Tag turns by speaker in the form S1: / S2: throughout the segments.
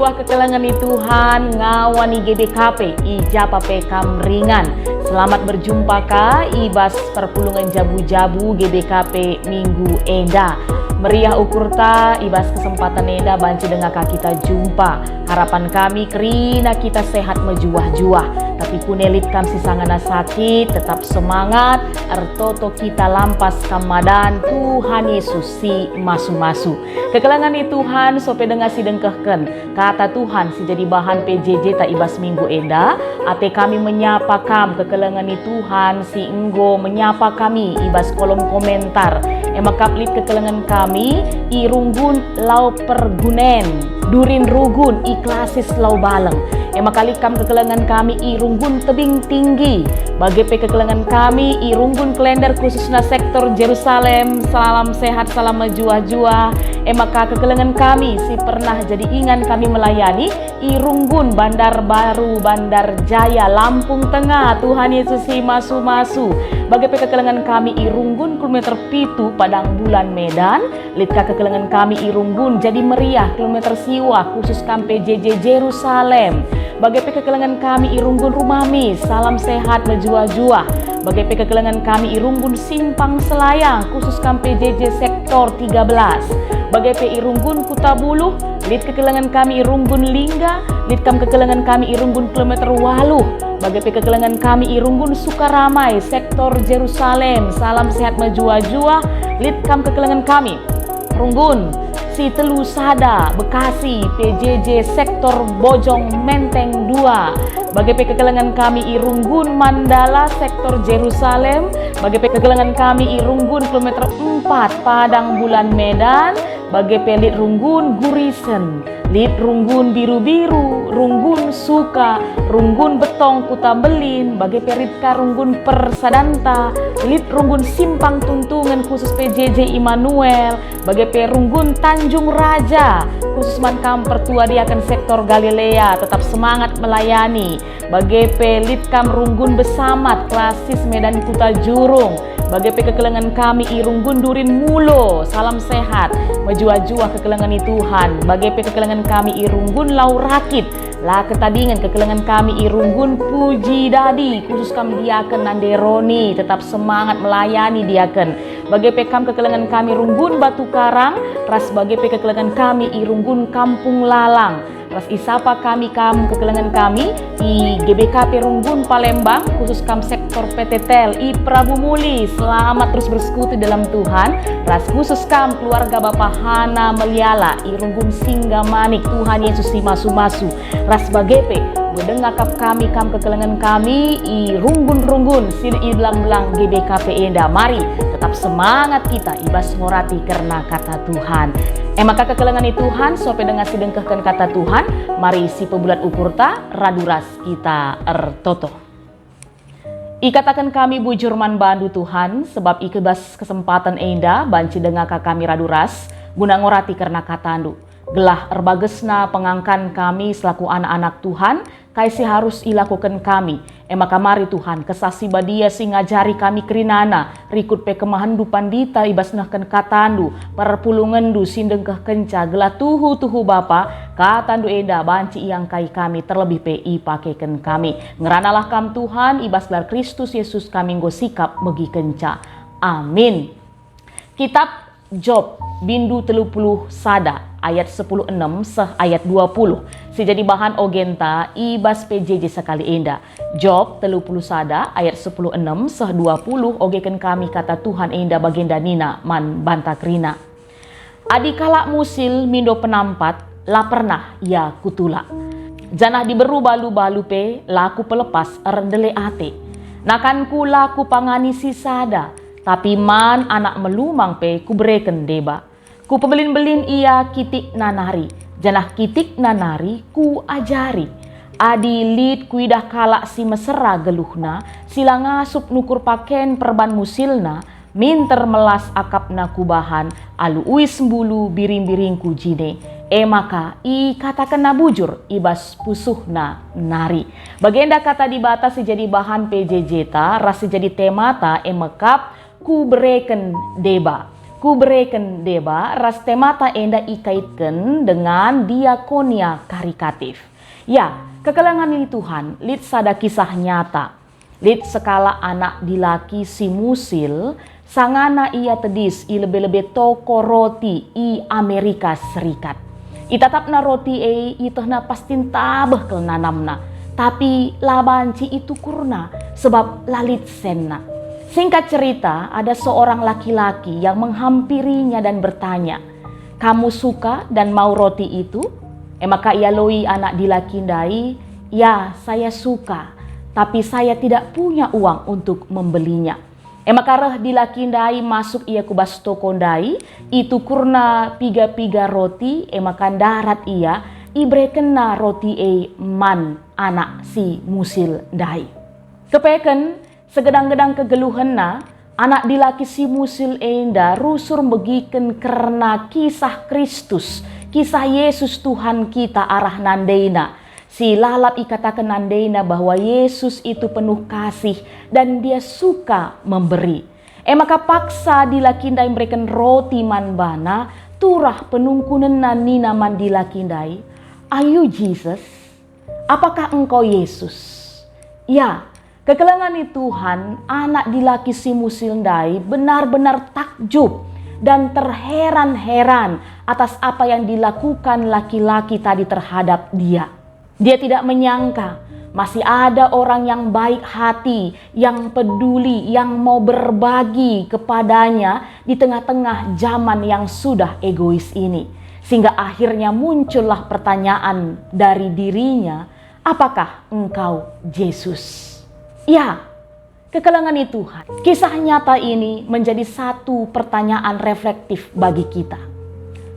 S1: juah kekelangan Tuhan ngawani GBKP ijapa pekam ringan. Selamat berjumpa ka ibas perpulungan jabu-jabu GBKP Minggu Enda. Meriah ukurta ibas kesempatan enda banci dengan kita jumpa. Harapan kami kerina kita sehat mejuah-juah. Tapi kunelit kam si sangana sakit tetap semangat. Ertoto kita lampas kamadan Tuhan Yesus si masu-masu. Kekelangan Tuhan sope dengar si dengkehken. Kata Tuhan si jadi bahan PJJ tak ibas Minggu Enda. Ate kami menyapa kam kekelangan Tuhan si enggo menyapa kami ibas kolom komentar. Emakaplit kekelangan kami irunggun lau pergunen durin rugun iklasis lau baleng. Emakali kam kekelangan kami irunggun tebing tinggi. Bagi kekelangan kami irunggun kalender khususnya sektor Jerusalem. Salam sehat, salam mejuah-juah. Emaka kekelangan kami si pernah jadi ingan kami melayani irunggun Bandar Baru, Bandar Jaya, Lampung Tengah. Tuhan Yesus si masu-masu. Bagi kekelangan kami irunggun kilometer pitu Padang Bulan Medan. Litka kekelangan kami irunggun jadi meriah kilometer siwa khusus PJJ Jerusalem. Bagi kekelangan kami irunggun Rumami, salam sehat mejuah-juah. Bagi kekelangan kami irunggun Simpang Selayang khusus PJJ sektor 13. Bagi irunggun Kutabuluh, lid kekelangan kami irunggun Lingga, lid kam kekelangan kami irunggun kilometer 8. Bagi kekelangan kami irunggun Sukaramai sektor Jerusalem, salam sehat mejuah-juah. Lid kam kekelangan kami Runggun si Telu Sada Bekasi PJJ sektor Bojong Menteng 2. Bagi kekelangan kami irunggun Mandala sektor Jerusalem. Bagi kekelangan kami irunggun kilometer 4 Padang Bulan Medan. Bagi pelit runggun Gurisen, lid runggun biru-biru, runggun Suka, runggun Betong Kutambelin. Bagi peritka runggun Persadanta, lid runggun Simpang Tuntungan khusus PJJ Immanuel. Bagi perunggun Tanjung Raja khusus Mankam Pertua Diaken sektor Galilea tetap semangat melayani. Bagi pelit kam runggun Besamat klasis Medan Kuta Jurung. Bagi kekelangan kami irunggun Durin Mulo, salam sehat mejuah-juah kekelangan Tuhan. Bagi kekelangan kami irunggun Lau Rakit lah ketadingan kekelangan kami irunggun Puji Dadi khusus kam diaken Nanderoni tetap semangat melayani diaken. Bagi pekam kekelangan kami runggun Batu Karang, ras bagi kekelangan kami irunggun Kampung Lalang. Ras isapa kami kam kekelangan kami i GBKP Runggun Palembang khusus kam sektor PTTEL i Prabu Muli. Selamat terus bersekutu dalam Tuhan. Ras khusus kam keluarga Bapak Hana Meliala i Runggun Singgamanik. Tuhan Yesus si masu-masu. Ras bagepe bedengakap kami kam kekelangan kami i runggun-runggun sin i belang-belang GBKP Enda. Mari tetap semangat kita ibas ngorati karena kata Tuhan. Maka kekelangan Tuhan sope dengan si dengkehkan kata Tuhan. Mari si pebulat ukurta raduras kita ertoto. Ikatakan kami bujur man bandu Tuhan sebab ikebas kesempatan enda banci dengaka kami raduras guna ngorati karena katandu. Gelah erbagesna pengangkan kami selaku anak-anak Tuhan kaisi harus ilakukan kami. Maka mari Tuhan kesasi badia si ngajari kami kerinana rikut pe kemahandu pandita ibasnahkan katandu perpulungandu sindengkeh kenca gelah tuhu Bapa katandu enda banci iang kai kami terlebih pe ipakeken kami. Ngeranalah kam Tuhan ibas gelar Kristus Yesus kami nggo sikap megi kenca. Amin. Kitab Job bindu 30 sada ayat 16 seh ayat 20 si jadi bahan ogenta ibas PJJ sekali enda. Job 30 sada ayat 16 seh 20 ogeken kami kata Tuhan enda bagenda nina man bantakrina. Adi kala musil mindo penampat la pernah ya kutula. Janah diberu balu-balu pe laku pelepas rendele ate. Nakanku laku pangani si sada. Tapi man anak melumang pe kubreken deba. Ku pebelin-belin ia kitik nanari. Janah kitik nanari ku ajari. Adi lid kuidah kalak si mesera geluhna. Sila ngasup nukur paken perban musilna. Minter melas akapna kubahan. Alu uis mbulu biring-biring kujine. Maka i katakan bujur ibas pusuhna nari. Bagenda kata dibatasi jadi bahan PJJ ta. Rasi jadi temata emekap ku bereken deba. ku bereken deba ras temata enda ikaitkan dengan diakonia karitatif. Ya, kekelangan li Tuhan, lit sada kisah nyata. Lit sekala anak dilaki si musil, sangana ia tedis i lebih-lebih toko roti i Amerika Serikat. I tatapna roti i tehna pastin tabeh kel nanamna. Tapi labanci itu kurna sebab lalit senna. Singkat cerita, ada seorang laki-laki yang menghampirinya dan bertanya, "Kamu suka dan mau roti itu?" Maka ia loi anak dilakindai, "Ya, saya suka, tapi saya tidak punya uang untuk membelinya." Maka reh dilakindai masuk ia kubas tokondai, itu kurna piga-piga roti, maka darat ia, ibre kena roti man anak si musil dai. Kepeken segedang-gedang kegeluhenna, anak dilaki si musil enda rusur begiken karena kisah Kristus, kisah Yesus Tuhan kita arah nandeina. Si lalap ikatakan nandeina bahwa Yesus itu penuh kasih dan dia suka memberi. Maka paksa dilakindai memberikan roti manbana, turah penungkunenan nina man dilakindai. Are you Jesus? Apakah engkau Yesus? Ya, kekelangan Tuhan, anak dilaki si musildai benar-benar takjub dan terheran-heran atas apa yang dilakukan laki-laki tadi terhadap dia. Dia tidak menyangka masih ada orang yang baik hati, yang peduli, yang mau berbagi kepadanya di tengah-tengah zaman yang sudah egois ini. Sehingga akhirnya muncullah pertanyaan dari dirinya, apakah engkau Yesus? Ya, kekelangan Tuhan. Kisah nyata ini menjadi satu pertanyaan reflektif bagi kita.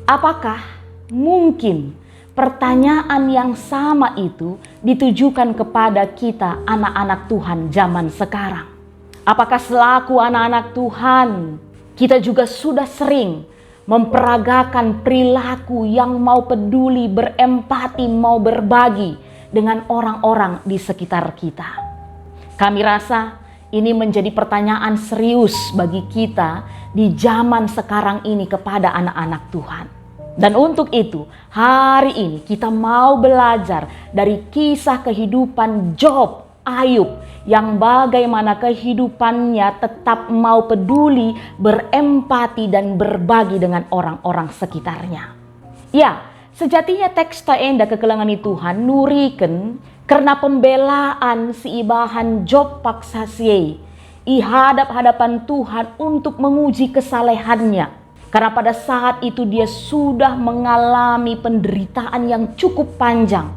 S1: Apakah mungkin pertanyaan yang sama itu ditujukan kepada kita anak-anak Tuhan zaman sekarang? Apakah selaku anak-anak Tuhan kita juga sudah sering memperagakan perilaku yang mau peduli, berempati, mau berbagi dengan orang-orang di sekitar kita? Kami rasa ini menjadi pertanyaan serius bagi kita di zaman sekarang ini kepada anak-anak Tuhan. Dan untuk itu, hari ini kita mau belajar dari kisah kehidupan Job, Ayub, yang bagaimana kehidupannya tetap mau peduli, berempati, dan berbagi dengan orang-orang sekitarnya. Ya, sejatinya teks enda kekelangan Tuhan nuriken karena pembelaan si ibahan Job paksasye i hadap-hadapan Tuhan untuk menguji kesalehannya. Karena pada saat itu dia sudah mengalami penderitaan yang cukup panjang.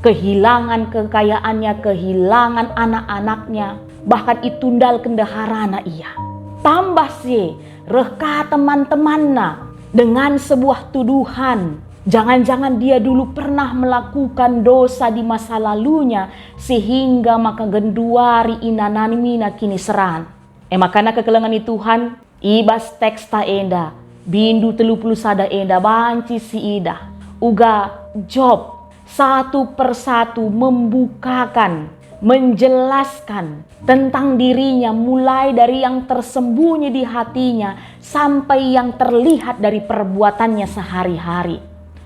S1: Kehilangan kekayaannya, kehilangan anak-anaknya, bahkan itundal kendaharana ia. Tambah sih, reka teman-temanna dengan sebuah tuduhan. Jangan-jangan dia dulu pernah melakukan dosa di masa lalunya sehingga maka genduari inananimina kini seran. Makanya kekelangan Tuhan, ibas teks ta enda. Bindu 30 sada enda banci si ida. Uga Job satu persatu membukakan, menjelaskan tentang dirinya mulai dari yang tersembunyi di hatinya sampai yang terlihat dari perbuatannya sehari-hari.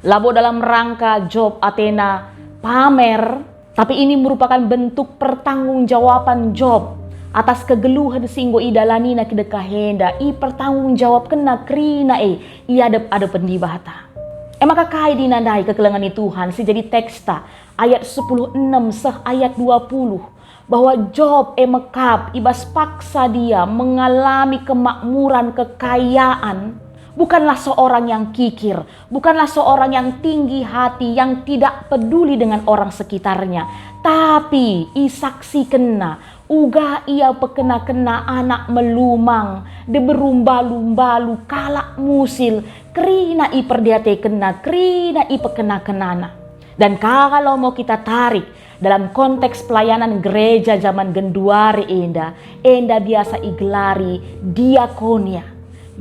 S1: Labo dalam rangka Job Athena pamer, tapi ini merupakan bentuk pertanggungjawaban Job atas kegeluhan singgo idalanina kedekahenda i pertanggung jawab kena krina ia ada pendibata. Maka kai dinandai kekelangan Tuhan si jadi teksta ayat 10:6 seh ayat 20 bahwa Job mekap ibas paksa dia mengalami kemakmuran kekayaan. Bukanlah seorang yang kikir, bukanlah seorang yang tinggi hati, yang tidak peduli dengan orang sekitarnya. Tapi isaksi kena, uga ia pekena-kena anak melumang, de berumbalu-balu, kalak musil, krina i perdiate kena, krina i pekena-kenana. Dan kalau mau kita tarik dalam konteks pelayanan gereja zaman genduari enda biasa igelari diakonia.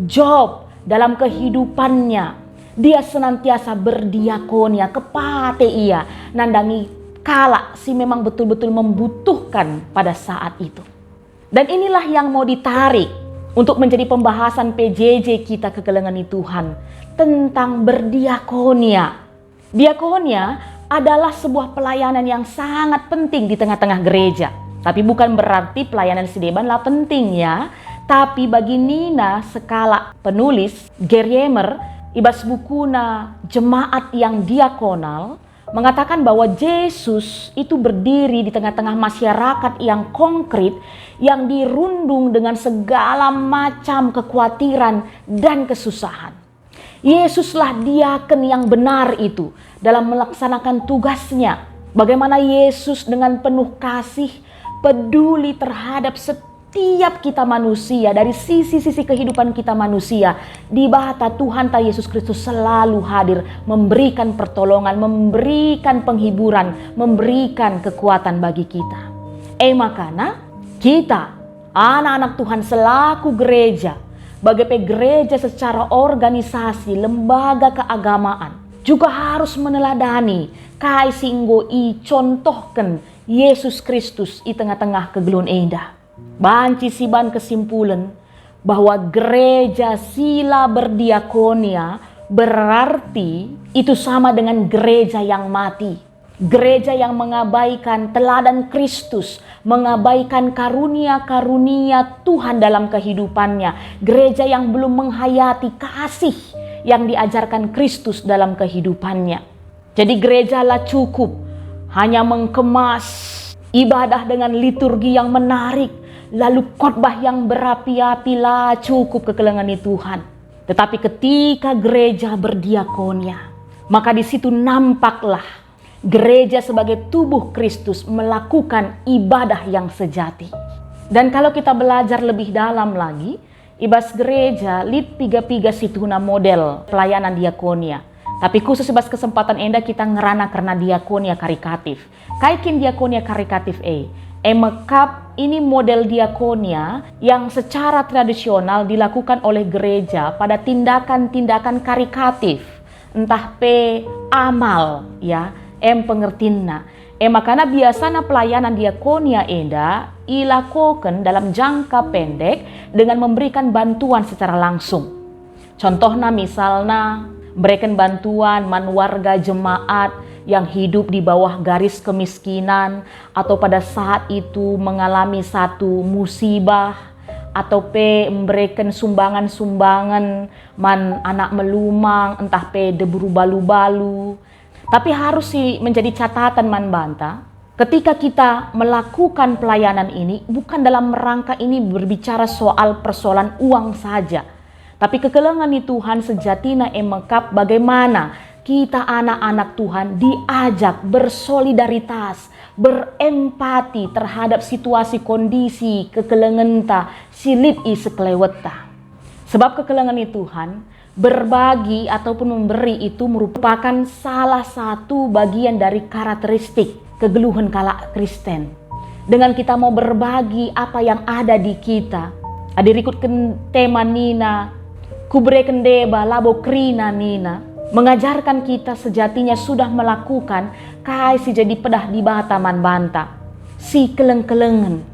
S1: Job dalam kehidupannya dia senantiasa berdiakonia kepate ia nandangi kala si memang betul-betul membutuhkan pada saat itu. Dan inilah yang mau ditarik untuk menjadi pembahasan PJJ kita kegelengan Tuhan tentang berdiakonia. Diakonia adalah sebuah pelayanan yang sangat penting di tengah-tengah gereja. Tapi bukan berarti pelayanan sedebanlah penting ya. Tapi bagi Nina Skala, penulis Geryemer, ibas bukuna Jemaat yang Diakonal, mengatakan bahwa Yesus itu berdiri di tengah-tengah masyarakat yang konkret, yang dirundung dengan segala macam kekhawatiran dan kesusahan. Yesuslah diakon yang benar itu dalam melaksanakan tugasnya. Bagaimana Yesus dengan penuh kasih peduli terhadap setiap kita manusia, dari sisi-sisi kehidupan kita manusia. Di bata Tuhan Yesus Kristus selalu hadir, memberikan pertolongan, memberikan penghiburan, memberikan kekuatan bagi kita. Makanya kita anak-anak Tuhan selaku gereja, bagaimana gereja secara organisasi, lembaga keagamaan, juga harus meneladani kaisinggo contohkan Yesus Kristus di tengah-tengah kegelun enda. Banci siban kesimpulan bahwa gereja sila berdiakonia berarti itu sama dengan gereja yang mati. Gereja yang mengabaikan teladan Kristus, mengabaikan karunia-karunia Tuhan dalam kehidupannya. Gereja yang belum menghayati kasih yang diajarkan Kristus dalam kehidupannya. Jadi gerejalah cukup hanya mengemas ibadah dengan liturgi yang menarik, lalu khotbah yang berapi-api lah cukup kegelengan Tuhan. Tetapi ketika gereja berdiakonia, maka di situ nampaklah gereja sebagai tubuh Kristus melakukan ibadah yang sejati. Dan kalau kita belajar lebih dalam lagi, ibas gereja lit piga-piga situna model pelayanan diakonia. Tapi khusus ibas kesempatan enda kita ngerana karena diakonia karitatif. Kaikin diakonia karitatif mekap ini model diakonia yang secara tradisional dilakukan oleh gereja pada tindakan-tindakan karitatif. Entah amal ya, pengertina. Makanya biasanya pelayanan diakonia enda ilakukan dalam jangka pendek dengan memberikan bantuan secara langsung. Contohnya misalnya berikan bantuan warga jemaat yang hidup di bawah garis kemiskinan atau pada saat itu mengalami satu musibah, atau memberikan sumbangan-sumbangan anak melumang, entah deburu balu-balu. Tapi harus menjadi catatan banta, ketika kita melakukan pelayanan ini bukan dalam rangka ini berbicara soal persoalan uang saja. Tapi kegelengan Tuhan sejatina mekap bagaimana kita anak-anak Tuhan diajak bersolidaritas, berempati terhadap situasi kondisi kegelengan silit sekeleweta. Sebab kegelengan Tuhan berbagi ataupun memberi itu merupakan salah satu bagian dari karakteristik kegeluhan kala Kristen. Dengan kita mau berbagi apa yang ada di kita. Adirikutkan tema Nina, kubreken deba labo krina Nina, mengajarkan kita sejatinya sudah melakukan si jadi pedah di bataman banta, si keleng-kelengen.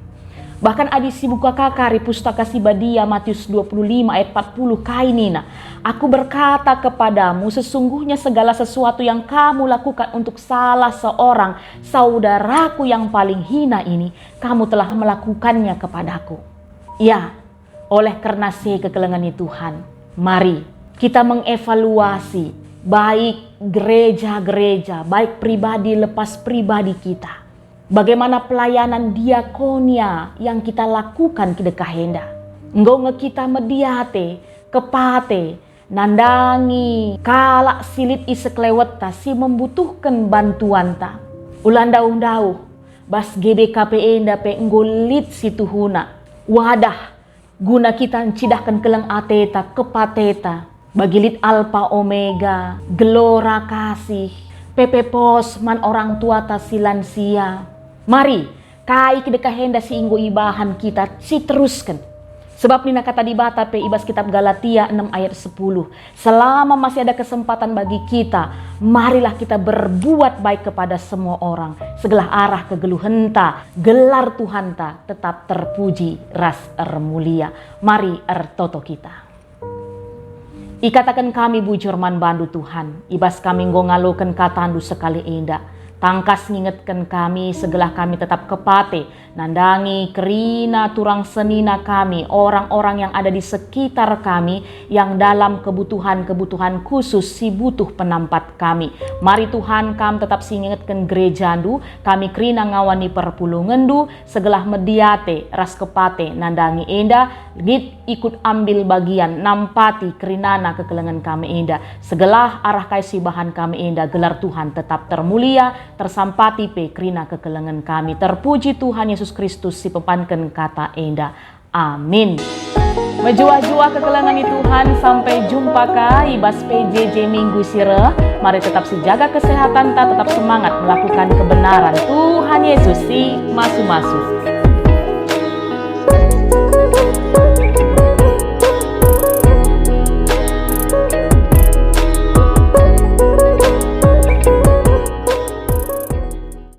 S1: Bahkan adi si buka kakari pustaka si Badia Matius 25 ayat 40 Nina, aku berkata kepadamu sesungguhnya segala sesuatu yang kamu lakukan untuk salah seorang saudaraku yang paling hina ini, kamu telah melakukannya kepadaku. Ya, oleh karena kegelengan Tuhan, mari kita mengevaluasi baik gereja-gereja, baik pribadi lepas pribadi kita. Bagaimana pelayanan diakonia yang kita lakukan ke dekahenda. Nggak kita mediate, kepate, nandangi, kalak silit isekleweta si membutuhkan bantuan ta. Ulan daun-daun, bas GBKP enda nggolit si tuhuna. Wadah, guna kita cidahkan keleng ateta, kepateta. Bagilit alfa omega, gelora kasih, pepe pos man orang tua ta silansia. Mari, kai kedekah henda si inggo ibahan kita si teruskan. Sebab nina kata di bata pe ibas kitab Galatia 6 ayat 10. Selama masih ada kesempatan bagi kita, marilah kita berbuat baik kepada semua orang. Segala arah kegeluhenta, gelar Tuhanta tetap terpuji, ras mulia. Mari toto kita. Ikatakan kami bujur man bandu Tuhan, ibas kami ngaloken katandu sekali enda. Tangkas ngingetkan kami, segelah kami tetap kepate, nandangi kerina turang senina kami, orang-orang yang ada di sekitar kami, yang dalam kebutuhan-kebutuhan khusus si butuh penampat kami. Mari Tuhan kami tetap singingetkan gerejandu, kami kerina ngawani perpulungandu, segelah mediate, ras kepate, nandangi enda, git ikut ambil bagian, nampati kerinana kekelengan kami enda, segelah arah kaisibahan kami enda, gelar Tuhan tetap termulia, tersampati pe krina kekelengan kami. Terpuji Tuhan Yesus Kristus si pepanken kata enda. Amin. Menjua-jua kekelengan Tuhan, sampai jumpa ka ibas PJJ minggu sire. Mari tetap sejaga kesehatan, tetap semangat melakukan kebenaran. Tuhan Yesus si masu-masu.